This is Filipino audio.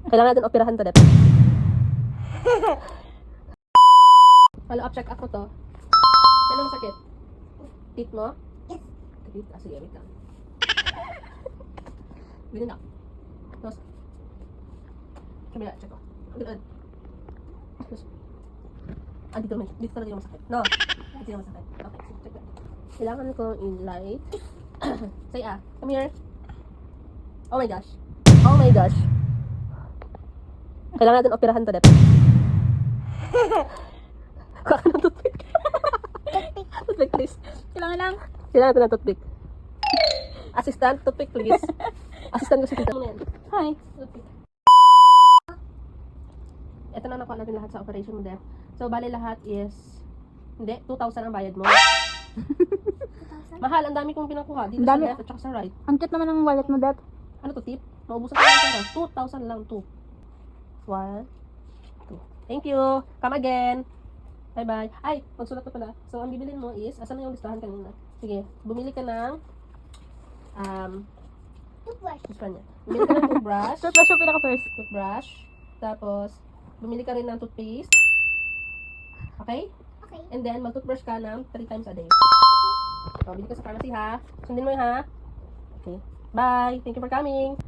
Kailangan natin operahan to, Dep. Follow up, check up ko to. Saan ang sakit? Teeth mo? Yes. Teeth? Ah, sige, wait lang. Ganun na. Tapos, kabila, check ko. Ganun. Tapos, dito naman. Dito talaga yung masakit. No? Dito yung masakit. Okay, so check that. Kailangan ko in-light. Say come here. Oh my gosh. Oh my gosh. Kailangan natin operahan to, Dep. Kuha ka ng toothpick. Toothpick, please. Kailangan lang. Kailangan natin ng toothpick. Assistant, toothpick, please. Assistant ko si tita. Hi. Toothpick. Ito na nakuha natin lahat sa operation mo, Dep. So, bali lahat is, hindi, 2,000 ang bayad mo. Mahal, ang dami kong pinakuha. Dito Ang dami. sa left at saka sa right. Ang cute naman ng wallet mo, Dad. Ano to, tip? Maubusan ko ng pera. 2,000 lang, 2. 1, 2. Thank you. Come again. Bye-bye. Ay, magsulat ko pala. So, ang bibilin mo is, asan na yung listahan kanina? Sige, bumili ka ng, Toothbrush. gusto niya. Bumili ka ng toothbrush. Toothbrush yung pinaka-first. Toothbrush. Tapos, bumili ka rin ng toothpaste. Okay? Okay. And then, mag-toothbrush ka ng 3 times a day. So, bili ka sa pharmacy, ha? Sundin mo yun, ha? Okay. Bye. Thank you for coming.